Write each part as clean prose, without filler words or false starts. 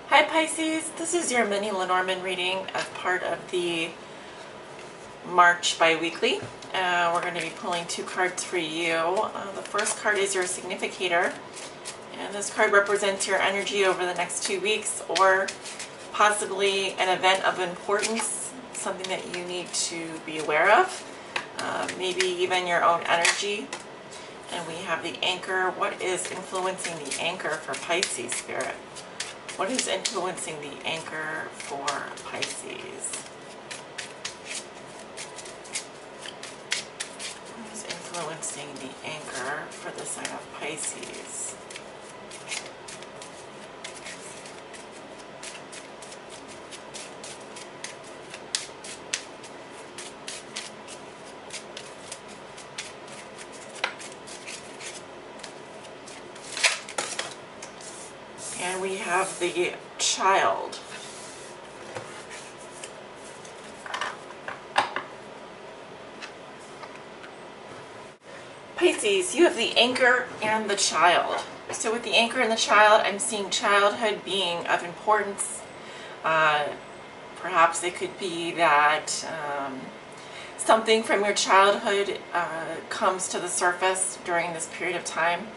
Hi Pisces, this is your mini Lenormand reading as part of the March bi-weekly. We're going to be pulling two cards for you. The first card is your significator, and this card represents your energy over the next 2 weeks, or possibly an event of importance, something that you need to be aware of, maybe even your own energy. And we have the anchor. What is influencing the anchor for Pisces, Spirit? What is influencing the anchor for Pisces? What is influencing the anchor for the sign of Pisces? And we have the child. Pisces, you have the anchor and the child. So with the anchor and the child, I'm seeing childhood being of importance. Perhaps it could be that something from your childhood comes to the surface during this period of time.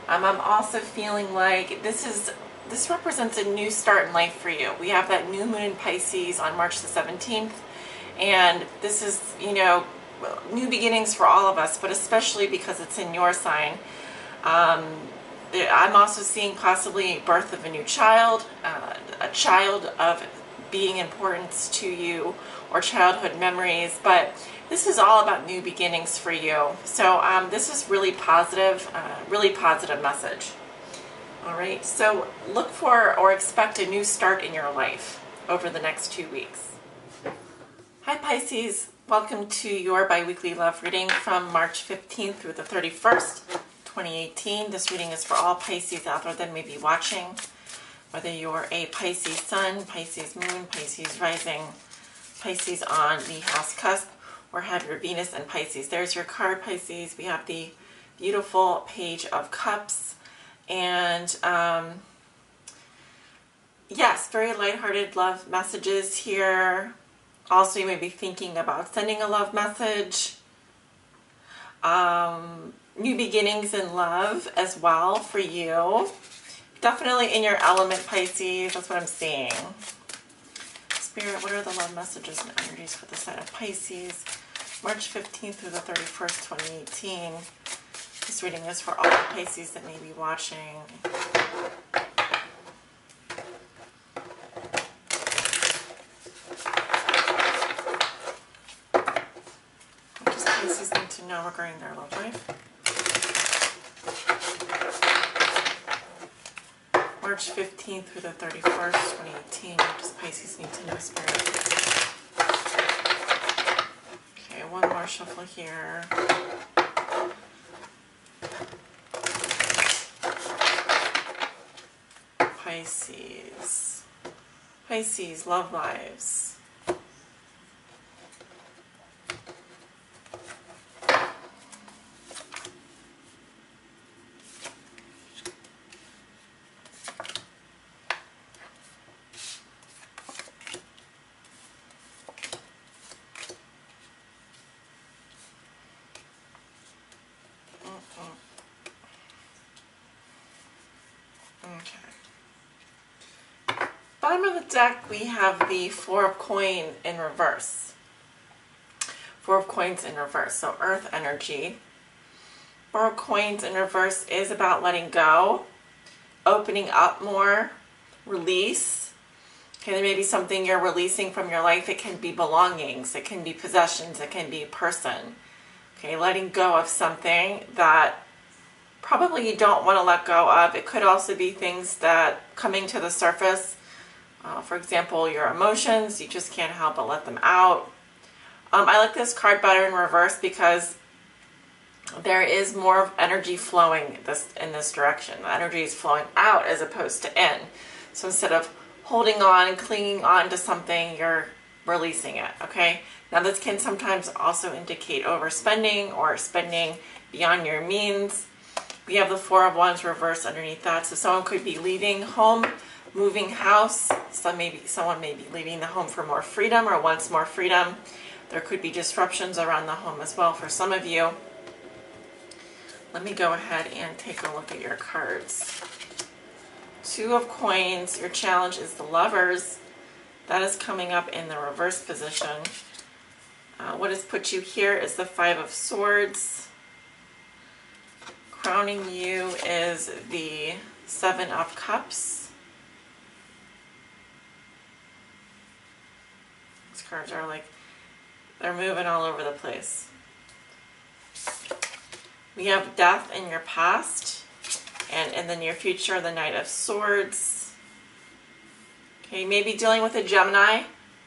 I'm also feeling like this represents a new start in life for you. We have that new moon in Pisces on March the 17th, and this is, you know, new beginnings for all of us, but especially because it's in your sign. I'm also seeing possibly birth of a new child, a child of being importance to you, or childhood memories, but this is all about new beginnings for you. So this is really positive message. All right, so look for or expect a new start in your life over the next 2 weeks. Hi Pisces, welcome to your bi-weekly love reading from March 15th through the 31st, 2018. This reading is for all Pisces out there that may be watching, whether you're a Pisces sun, Pisces moon, Pisces rising, Pisces on the house cusp, or have your Venus and Pisces. There's your card, Pisces. We have the beautiful Page of Cups. And yes, very lighthearted love messages here. Also, you may be thinking about sending a love message. New beginnings in love as well for you. Definitely in your element, Pisces. That's what I'm seeing. Spirit, what are the love messages and energies for the sign of Pisces? March 15th through the 31st, 2018. This reading is for all the Pisces that may be watching. What does Pisces need to know regarding their love life? March 15th through the 31st, 2018. What does Pisces need to know, Spirit? Okay, one more more shuffle here. Pisces. Pisces, love lives. Bottom of the deck, we have the Four of Coins in reverse. Four of Coins in reverse, so earth energy. Four of Coins in reverse is about letting go, opening up more, release. Okay, there may be something you're releasing from your life. It can be belongings, it can be possessions, it can be a person. Okay, letting go of something that probably you don't want to let go of. It could also be things that coming to the surface. For example, your emotions, you just can't help but let them out. I like this card better in reverse because there is more energy flowing in this direction. The energy is flowing out as opposed to in. So instead of holding on and clinging on to something, you're releasing it, okay? Now this can sometimes also indicate overspending or spending beyond your means. We have the Four of Wands reversed underneath that. So someone could be leaving home, moving house. Someone may be leaving the home for more freedom or wants more freedom. There could be disruptions around the home as well for some of you. Let me go ahead and take a look at your cards. Two of Coins, your challenge is the Lovers. That is coming up in the reverse position. What has put you here is the Five of Swords. Crowning you is the Seven of Cups. These cards are like, they're moving all over the place. We have Death in your past, and in the near future, the Knight of Swords. Okay, maybe dealing with a Gemini.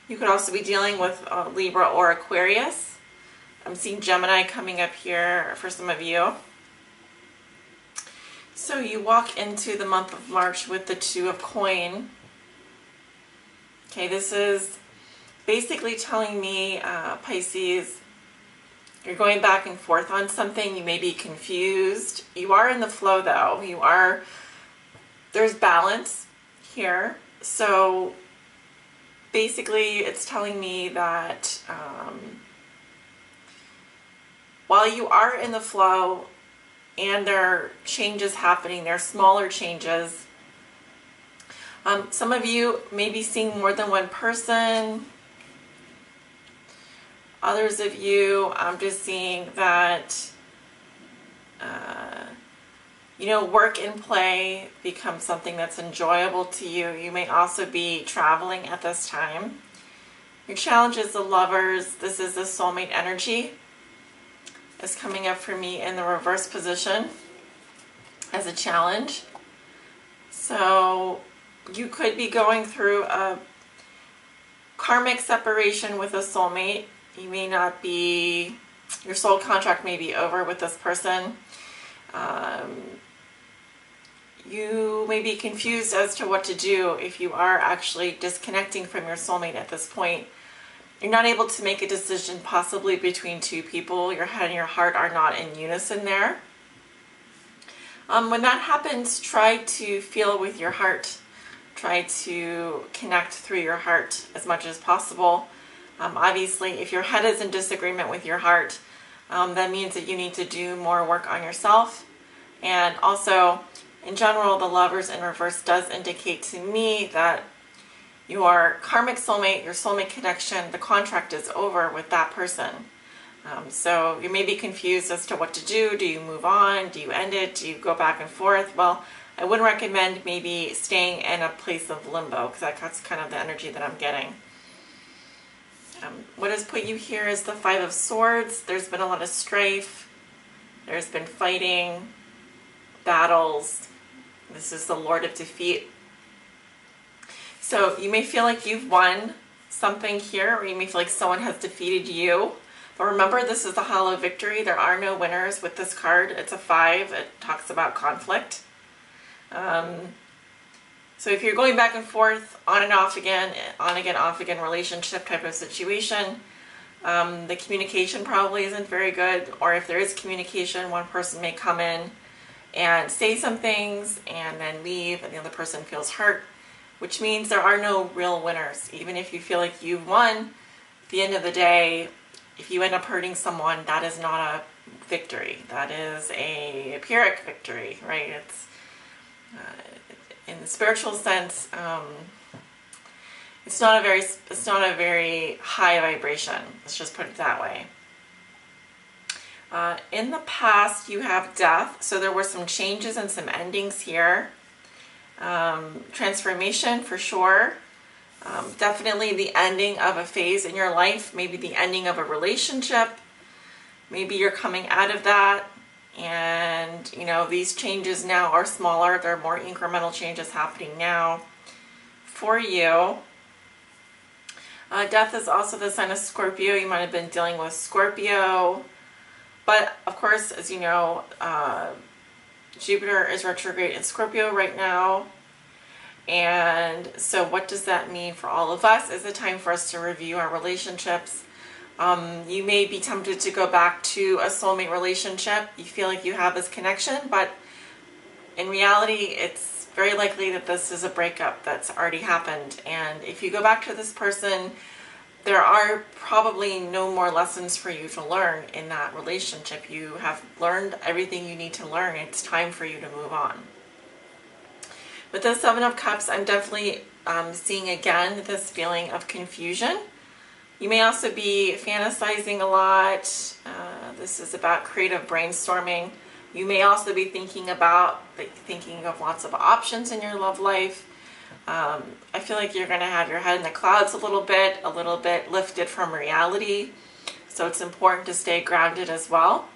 You could also be dealing with Libra or Aquarius. I'm seeing Gemini coming up here for some of you. So you walk into the month of March with the Two of Coins. Okay, this is basically telling me, Pisces, you're going back and forth on something. You may be confused. You are in the flow though. There's balance here. So basically it's telling me that while you are in the flow and there are changes happening, there are smaller changes. Some of you may be seeing more than one person. Others of you, I'm just seeing that, work and play becomes something that's enjoyable to you. You may also be traveling at this time. Your challenge is the Lovers. This is the soulmate energy. It's coming up for me in the reverse position as a challenge. So you could be going through a karmic separation with a soulmate. You may not be, your soul contract may be over with this person. You may be confused as to what to do if you are actually disconnecting from your soulmate at this point. You're not able to make a decision possibly between two people. Your head and your heart are not in unison there. When that happens, try to feel with your heart. Try to connect through your heart as much as possible. Obviously, if your head is in disagreement with your heart, that means that you need to do more work on yourself. And also, in general, the Lovers in reverse does indicate to me that your karmic soulmate, your soulmate connection, the contract is over with that person. So you may be confused as to what to do. Do you move on? Do you end it? Do you go back and forth? Well, I would recommend maybe staying in a place of limbo because that's kind of the energy that I'm getting. What has put you here is the Five of Swords. There's been a lot of strife. There's been fighting, battles. This is the Lord of Defeat. So you may feel like you've won something here, or you may feel like someone has defeated you. But remember, this is the hollow victory. There are no winners with this card. It's a 5. It talks about conflict. So if you're going back and forth, on and off again, on again, off again relationship type of situation, the communication probably isn't very good. Or if there is communication, one person may come in and say some things and then leave, and the other person feels hurt, which means there are no real winners. Even if you feel like you've won, at the end of the day, if you end up hurting someone, that is not a victory. That is a Pyrrhic victory, right? It's in the spiritual sense, it's not a very high vibration. Let's just put it that way. In the past, you have death, so there were some changes and some endings here. Transformation for sure. Definitely the ending of a phase in your life, maybe the ending of a relationship. Maybe you're coming out of that, and you know, these changes now are smaller. There are more incremental changes happening now for you. Death is also the sign of Scorpio. You might have been dealing with Scorpio. But of course, as you know, Jupiter is retrograde in Scorpio right now. And so what does that mean for all of us? Is it time for us to review our relationships? You may be tempted to go back to a soulmate relationship. You feel like you have this connection, but in reality, it's very likely that this is a breakup that's already happened. And if you go back to this person, there are probably no more lessons for you to learn in that relationship. You have learned everything you need to learn. It's time for you to move on. With the Seven of Cups, I'm definitely seeing again this feeling of confusion. You may also be fantasizing a lot. This is about creative brainstorming. You may also be thinking of lots of options in your love life. I feel like you're going to have your head in the clouds a little bit lifted from reality. So it's important to stay grounded as well.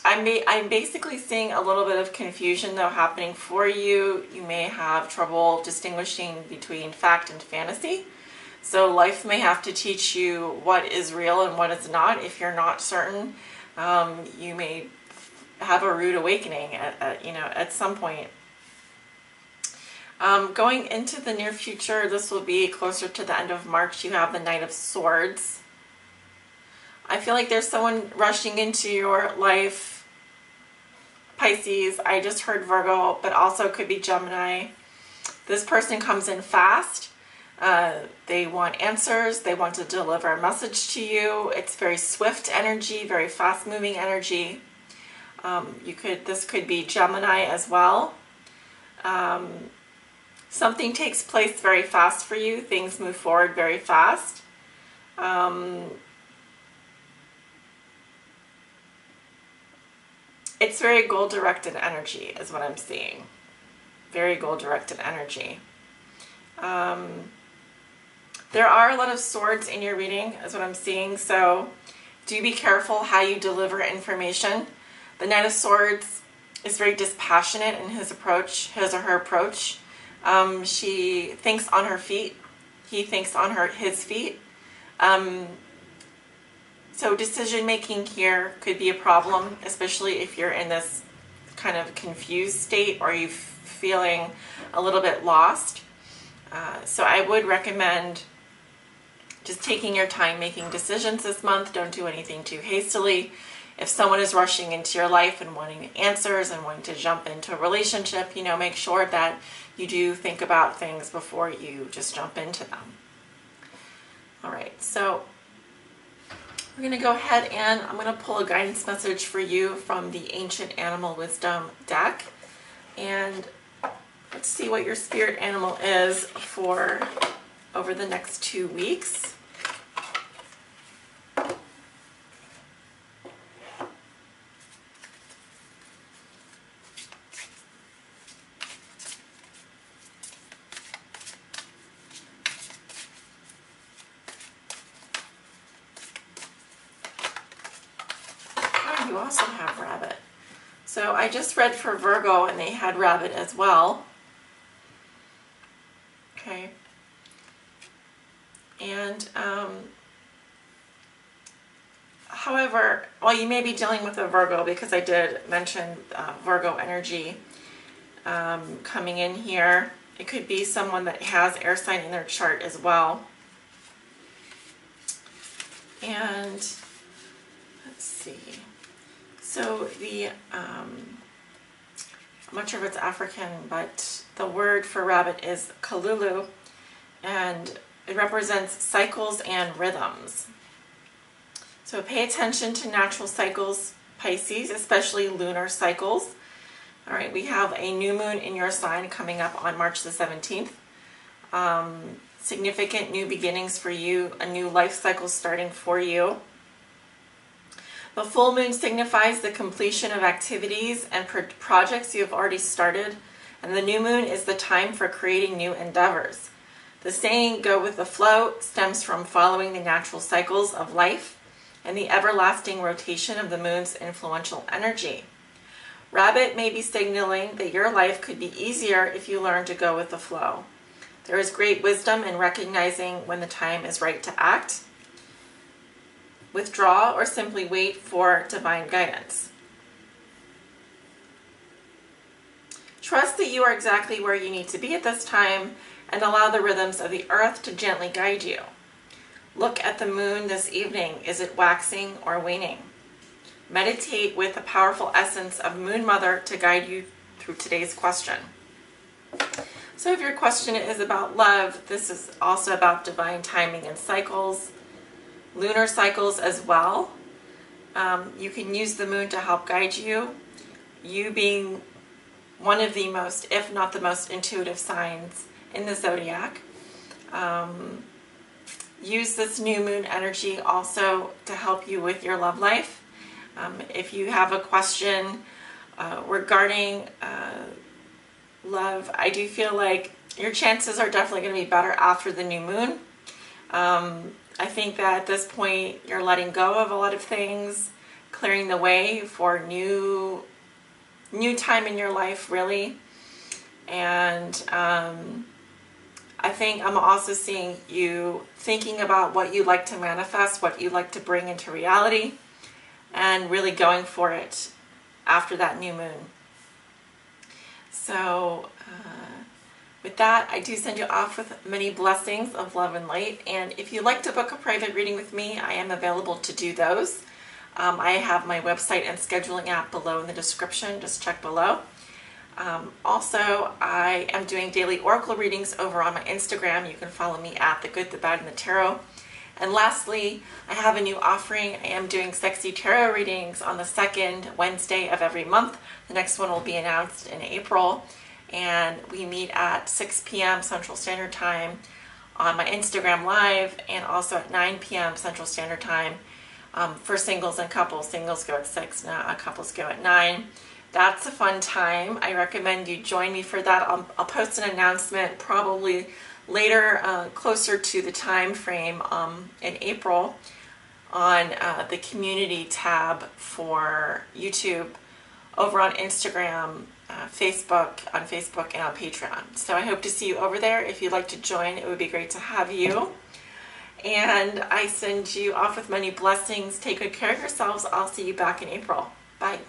I'm basically seeing a little bit of confusion though happening for you. You may have trouble distinguishing between fact and fantasy. So life may have to teach you what is real and what is not. If you're not certain, you may have a rude awakening at some point. Going into the near future, this will be closer to the end of March. You have the Knight of Swords. I feel like there's someone rushing into your life. Pisces, I just heard Virgo, but also could be Gemini. This person comes in fast. They want answers. They want to deliver a message to you. It's very swift energy, very fast-moving energy. This could be Gemini as well. Something takes place very fast for you. Things move forward very fast. It's very goal-directed energy is what I'm seeing. Very goal-directed energy. There are a lot of swords in your reading is what I'm seeing. So do be careful how you deliver information. The Knight of Swords is very dispassionate in his or her approach. She thinks on her feet. He thinks on his feet. So decision-making here could be a problem, especially if you're in this kind of confused state or you're feeling a little bit lost. So I would recommend just taking your time making decisions this month. Don't do anything too hastily. If someone is rushing into your life and wanting answers and wanting to jump into a relationship, make sure that you do think about things before you just jump into them. All right, so we're going to go ahead and I'm going to pull a guidance message for you from the Ancient Animal Wisdom deck. And let's see what your spirit animal is for over the next 2 weeks. You also have rabbit. So I just read for Virgo and they had rabbit as well. Okay. And However, while you may be dealing with a Virgo, because I did mention Virgo energy coming in here, it could be someone that has air sign in their chart as well. And let's see. So the, I'm not sure if it's African, but the word for rabbit is kalulu, and it represents cycles and rhythms. So pay attention to natural cycles, Pisces, especially lunar cycles. All right, we have a new moon in your sign coming up on March the 17th. Significant new beginnings for you, a new life cycle starting for you. The full moon signifies the completion of activities and projects you have already started, and the new moon is the time for creating new endeavors. The saying, go with the flow, stems from following the natural cycles of life and the everlasting rotation of the moon's influential energy. Rabbit may be signaling that your life could be easier if you learn to go with the flow. There is great wisdom in recognizing when the time is right to act, withdraw, or simply wait for divine guidance. Trust that you are exactly where you need to be at this time and allow the rhythms of the earth to gently guide you. Look at the moon this evening. Is it waxing or waning? Meditate with the powerful essence of Moon Mother to guide you through today's question. So if your question is about love, this is also about divine timing and cycles, lunar cycles as well. You can use the moon to help guide you. You being one of the most, if not the most intuitive signs in the zodiac. Use this new moon energy also to help you with your love life. If you have a question regarding love, I do feel like your chances are definitely going to be better after the new moon. I think that at this point you're letting go of a lot of things, clearing the way for new time in your life, really. And I think I'm also seeing you thinking about what you'd like to manifest, what you'd like to bring into reality, and really going for it after that new moon. So with that, I do send you off with many blessings of love and light. And if you'd like to book a private reading with me, I am available to do those. I have my website and scheduling app below in the description. Just check below. Also, I am doing daily oracle readings over on my Instagram. You can follow me at The Good, the Bad, and the Tarot. And lastly, I have a new offering. I am doing sexy tarot readings on the second Wednesday of every month. The next one will be announced in April. And we meet at 6 p.m. Central Standard Time on my Instagram Live, and also at 9 p.m. Central Standard Time for singles and couples. Singles go at 6, now couples go at 9. That's a fun time. I recommend you join me for that. I'll post an announcement probably later, closer to the time frame in April on the community tab for YouTube, over on Instagram, Facebook, on Facebook, and on Patreon. So I hope to see you over there. If you'd like to join, it would be great to have you. And I send you off with many blessings. Take good care of yourselves. I'll see you back in April. Bye.